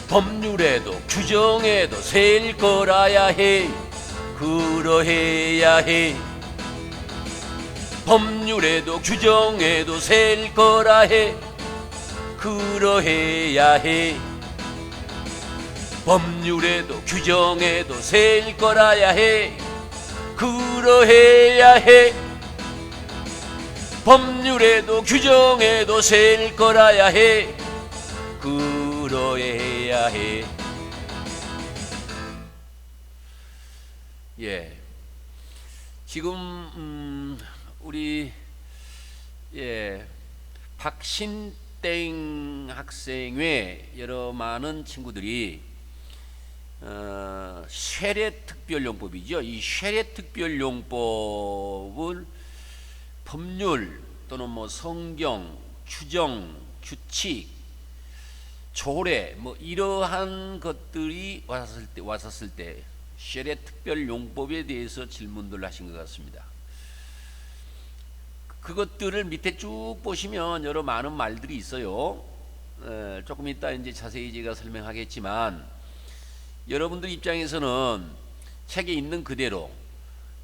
법률에도 규정에도 셀 거라야 해. 그러해야 해. 법률에도 규정에도 셀 거라 해. 그러해야 해. 법률에도 규정에도 셀 거라야 해. 그러해야 해. 법률에도 규정에도 셀 거라야 해. 그러해야 해. 예, 지금 우리 박신땡 학생 외 여러 많은 친구들이 쉐례특별용법이죠. 이 쉐례특별용법을 법률 또는 뭐 성경, 규정, 규칙, 조례 뭐 이러한 것들이 왔었을 때 쉐례특별용법에 대해서 질문들 하신 것 같습니다. 그것들을 밑에 쭉 보시면 여러 많은 말들이 있어요. 조금 이따 이제 자세히 제가 설명하겠지만 여러분들 입장에서는 책에 있는 그대로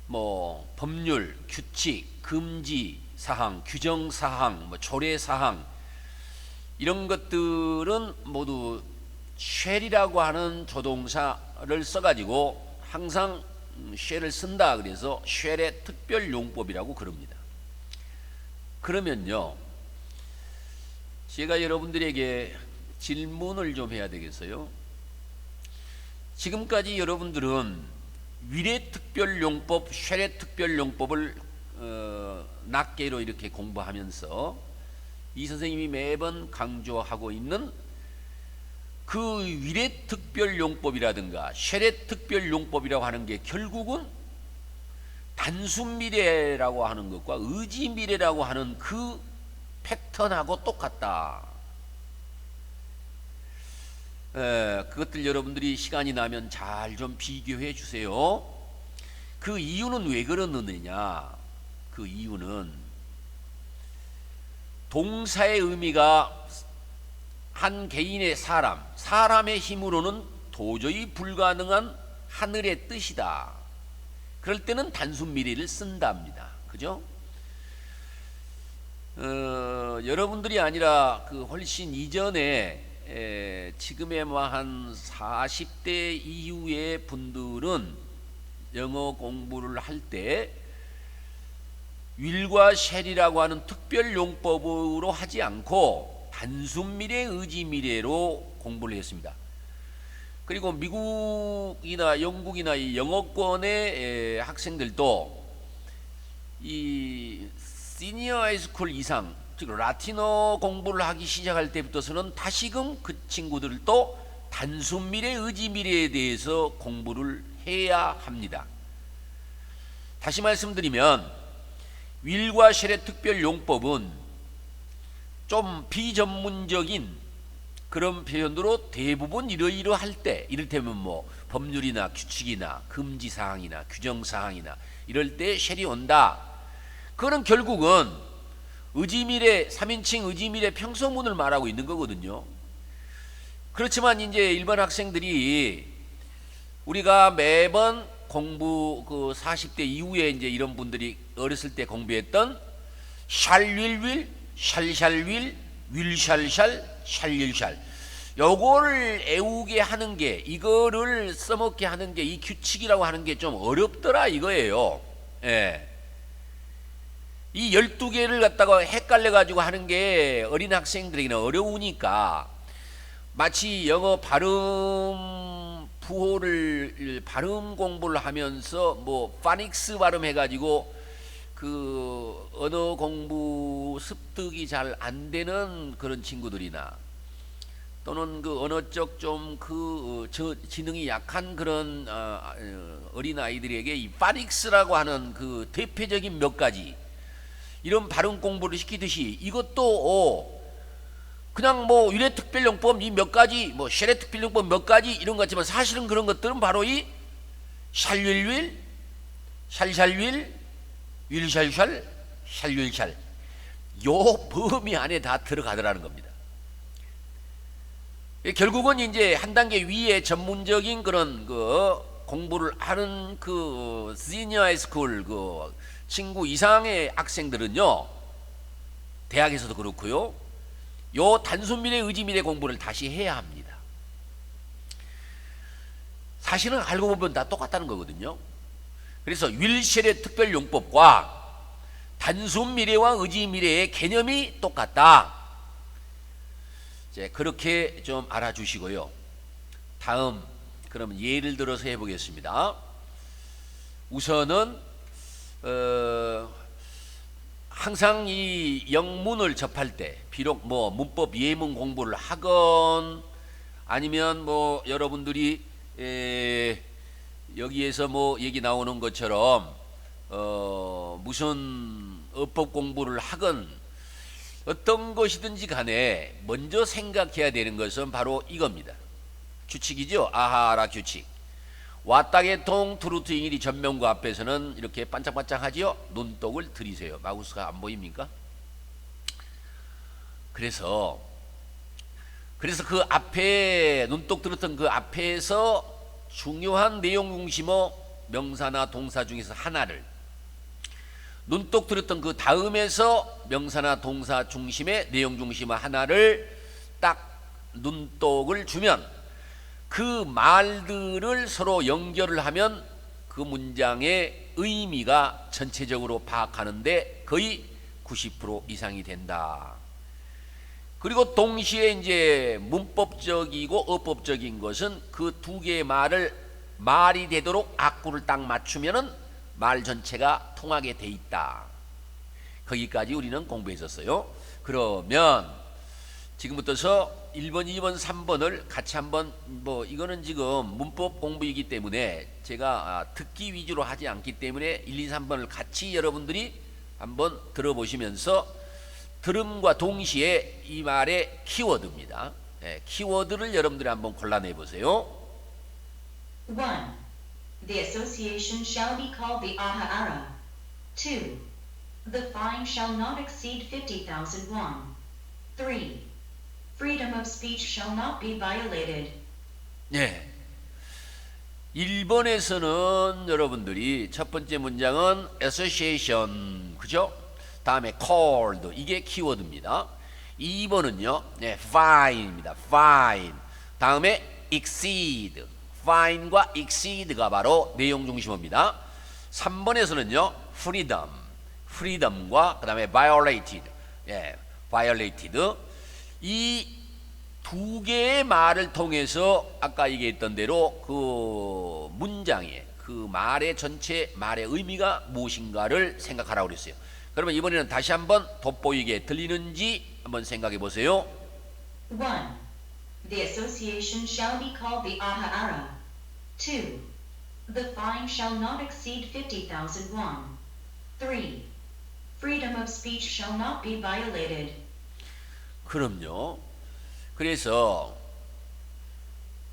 뭐 법률, 규칙, 금지 사항, 규정 사항, 뭐 조례 사항 이런 것들은 모두 쉘이라고 하는 조동사를 써가지고 항상 쉘을 쓴다. 그래서 쉘의 특별용법이라고 그럽니다. 그러면요, 제가 여러분들에게 질문을 좀 해야 되겠어요. 지금까지 여러분들은 위례특별용법, 쉐례특별용법을 낱개로 이렇게 공부하면서 이 선생님이 매번 강조하고 있는 그 위례특별용법이라든가 쉐례특별용법이라고 하는 게 결국은 단순미래라고 하는 것과 의지미래라고 하는 그 패턴하고 똑같다. 그것들 여러분들이 시간이 나면 잘 좀 비교해 주세요. 그 이유는 왜 그러느냐? 그 이유는 동사의 의미가 한 개인의 사람의 힘으로는 도저히 불가능한 하늘의 뜻이다. 그럴 때는 단순 미래를 쓴답니다. 그죠? 여러분들이 아니라 그 훨씬 이전에 지금의 뭐 한 40대 이후의 분들은 영어 공부를 할 때 윌과 쉘이라고 하는 특별 용법으로 하지 않고 단순 미래, 의지 미래로 공부를 했습니다. 그리고 미국이나 영국이나 이 영어권의 학생들도 이 시니어 하이스쿨 이상, 즉 라틴어 공부를 하기 시작할 때부터서는 다시금 그 친구들도 단순 미래, 의지 미래에 대해서 공부를 해야 합니다. 다시 말씀드리면 윌과 쉘의 특별 용법은 좀 비전문적인 그런 표현으로 대부분 이러이러할 때, 이를테면 뭐 법률이나 규칙이나 금지 사항이나 규정 사항이나 이럴 때 쉘이 온다. 그거는 결국은 의지미래 3인칭 의지미래 평서문을 말하고 있는 거거든요. 그렇지만 이제 일반 학생들이 우리가 매번 공부 그 40대 이후에 이제 이런 분들이 어렸을 때 공부했던 샬윌윌, 샬샬윌, 윌샬샬, 샬릴샬 요거를 애우게 하는 게, 이거를 써먹게 하는 게, 이 규칙이라고 하는 게 좀 어렵더라 이거예요. 예. 이 12개를 갖다가 헷갈려 가지고 하는 게 어린 학생들에게는 어려우니까 마치 영어 발음 부호를 발음 공부를 하면서 뭐 파닉스 발음 해가지고 그 언어 공부 습득이 잘 안 되는 그런 친구들이나 또는 그 언어적 좀 그 지능이 약한 그런 어린 아이들에게 이 파닉스라고 하는 그 대표적인 몇 가지 이런 발음 공부를 시키듯이 이것도 그냥 뭐 위례특별용법 이 몇 가지, 뭐 쉐례특별용법 몇 가지 이런 것 같지만 사실은 그런 것들은 바로 이 샬윌윌, 샬샬윌, 윌샬샬, 샬윌샬 요 범위 안에 다 들어가더라는 겁니다. 결국은 이제 한 단계 위에 전문적인 그런 그 공부를 하는 그 시니어 하이스쿨 그 친구 이상의 학생들은요, 대학에서도 그렇고요, 요 단순미래 의지미래 공부를 다시 해야 합니다. 사실은 알고 보면 다 똑같다는 거거든요. 그래서 윌쉘의 특별용법과 단순미래와 의지미래의 개념이 똑같다. 이제 그렇게 좀 알아주시고요. 다음 그럼 예를 들어서 해보겠습니다. 우선은 항상 이 영문을 접할 때, 비록 뭐 문법 예문 공부를 하건 아니면 뭐 여러분들이 여기에서 뭐 얘기 나오는 것처럼 무슨 어법 공부를 하건 어떤 것이든지 간에 먼저 생각해야 되는 것은 바로 이겁니다. 규칙이죠. 아하라 규칙. 왔다개통 트루트 잉일이 전면구 앞에서는 이렇게 반짝반짝하지요. 눈독을 들이세요. 마우스가 안 보입니까? 그래서 그 앞에 눈독 들었던 그 앞에서 중요한 내용 중심어 명사나 동사 중에서 하나를, 눈독 들었던 그 다음에서 명사나 동사 중심의 내용 중심어 하나를 딱 눈독을 주면 그 말들을 서로 연결을 하면 그 문장의 의미가 전체적으로 파악하는데 거의 90% 이상이 된다. 그리고 동시에 이제 문법적이고 어법적인 것은 그 두 개의 말을 말이 되도록 악구를 딱 맞추면은 말 전체가 통하게 돼 있다. 거기까지 우리는 공부했었어요. 그러면 지금부터서 1번, 2번, 3번을 같이 한번, 뭐 이거는 지금 문법 공부이기 때문에 제가 듣기 위주로 하지 않기 때문에 1, 2, 3번을 같이 여러분들이 한번 들어보시면서 들음과 동시에 이 말의 키워드입니다. 키워드를 여러분들이 한번 골라내 보세요. 1. The association shall be called the Aha'ara. 2. The fine shall not exceed 50,000 won. 3. Freedom of speech shall not be violated. 네. 1번에서는 여러분들이 첫 번째 문장은 association, 그죠? 다음에 called, 이게 키워드입니다. 2번은요, 네, fine입니다. fine. 다음에 exceed, fine과 exceed가 바로 내용 중심어입니다. 3번에서는요, freedom과 그 다음에 violated, 예, violated. 이 두 개의 말을 통해서 아까 얘기했던 대로 그 문장의 그 말의 전체 말의 의미가 무엇인가를 생각하라고 그랬어요. 그러면 이번에는 다시 한번 돋보이게 들리는지 한번 생각해 보세요. 1. The association shall be called the Aha'ara. 2. The fine shall not exceed 50,000 won. 3. Freedom of speech shall not be violated. 그럼요. 그래서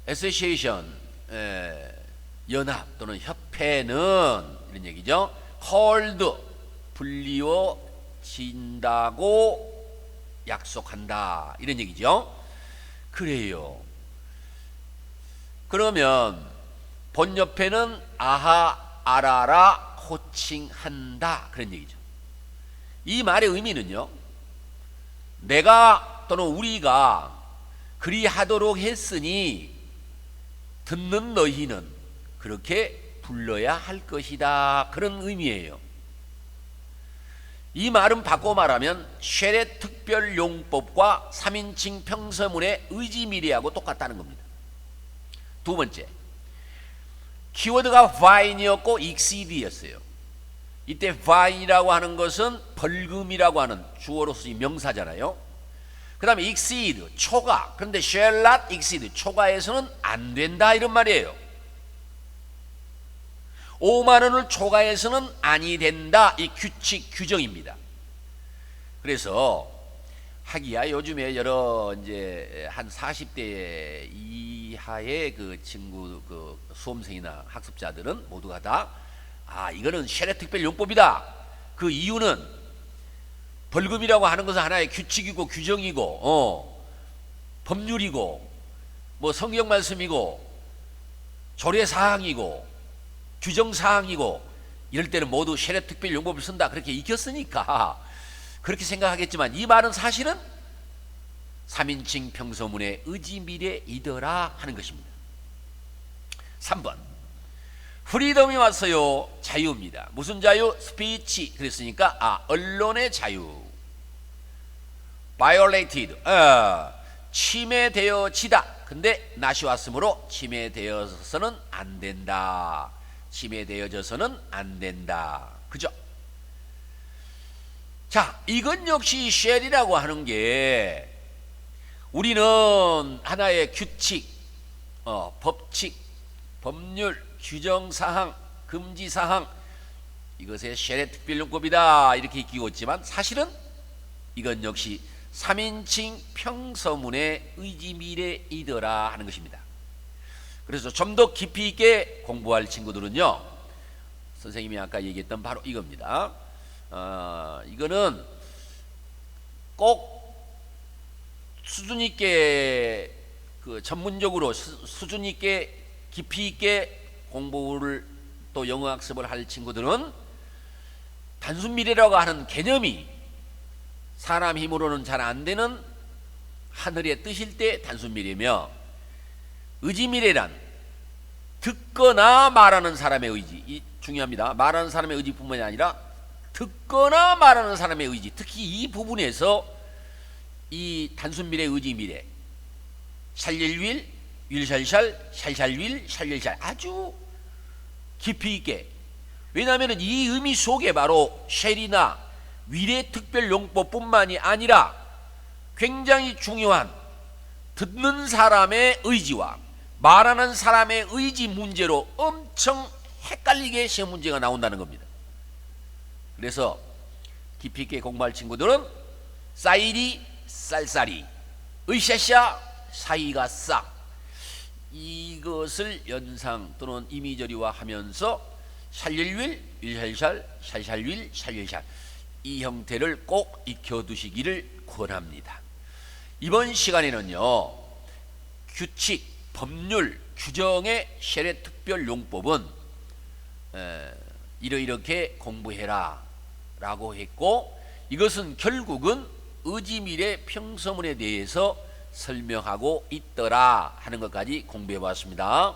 association, 연합 또는 협회는 이런 얘기죠. called, 불리워진다고 약속한다, 이런 얘기죠. 그래요. 그러면 본협회는 아하 아라라 호칭한다, 그런 얘기죠. 이 말의 의미는요, 내가 또는 우리가 그리하도록 했으니 듣는 너희는 그렇게 불러야 할 것이다, 그런 의미예요. 이 말은 바꿔 말하면 쉘의 특별용법과 3인칭 평서문의 의지미래하고 똑같다는 겁니다. 두 번째, 키워드가 fine이었고 exceed이었어요. 이때 fine이라고 하는 것은 벌금이라고 하는 주어로서 명사잖아요. 그 다음에 exceed, 초과. 그런데 shall not exceed, 초과해서는 안 된다, 이런 말이에요. 5만 원을 초과해서는 아니 된다, 이 규칙 규정입니다. 그래서 하기야 요즘에 여러 이제 한 40대 이하의 그 친구, 그 수험생이나 학습자들은 모두가 다 이거는 쉘의 특별용법이다. 그 이유는 벌금이라고 하는 것은 하나의 규칙이고 규정이고 법률이고 뭐 성경 말씀이고 조례 사항이고 규정 사항이고 이럴 때는 모두 세례특별용법을 쓴다 그렇게 익혔으니까 그렇게 생각하겠지만 이 말은 사실은 3인칭 평서문의 의지미래이더라 하는 것입니다. 3번 프리덤이 왔어요. 자유입니다. 무슨 자유? 스피치. 그랬으니까 언론의 자유. violated 침해되어지다. 근데 낫이 왔으므로 침해되어서는 안 된다. 침해되어져서는 안 된다. 그죠? 자, 이건 역시 쉘이라고 하는 게 우리는 하나의 규칙, 법칙, 법률, 규정사항, 금지사항 이것의 쉘의 특별용법이다 이렇게 익히고 있지만 사실은 이건 역시 3인칭 평서문의 의지미래이더라 하는 것입니다. 그래서 좀 더 깊이 있게 공부할 친구들은요, 선생님이 아까 얘기했던 바로 이겁니다. 이거는 꼭 수준 있게 전문적으로 수준 있게 깊이 있게 공부를 또 영어 학습을 할 친구들은 단순 미래라고 하는 개념이 사람 힘으로는 잘 안 되는 하늘의 뜻일 때 단순 미래며, 의지미래란 듣거나 말하는 사람의 의지, 이 중요합니다. 말하는 사람의 의지뿐만이 아니라 듣거나 말하는 사람의 의지, 특히 이 부분에서 이 단순 미래, 의지 미래, 샬릴윌, 윌샬샬, 샬샬윌, 샬릴샬 아주 깊이 있게, 왜냐하면 이 의미 속에 바로 쉘이나 윌의 특별용법뿐만이 아니라 굉장히 중요한 듣는 사람의 의지와 말하는 사람의 의지 문제로 엄청 헷갈리게 시험 문제가 나온다는 겁니다. 그래서 깊이 있게 공부할 친구들은 싸이리 쌀쌀이, 으쌰쌰 사이가 싹, 이것을 연상 또는 이미저리화 하면서 샬릴윌, 윌샬샬, 샬샬윌, 샬릴샬 이 형태를 꼭 익혀두시기를 권합니다. 이번 시간에는요, 규칙, 법률, 규정의 쉘의 특별용법은 이렇게 공부해라 라고 했고, 이것은 결국은 의지미래 평서문에 대해서 설명하고 있더라 하는 것까지 공부해 봤습니다.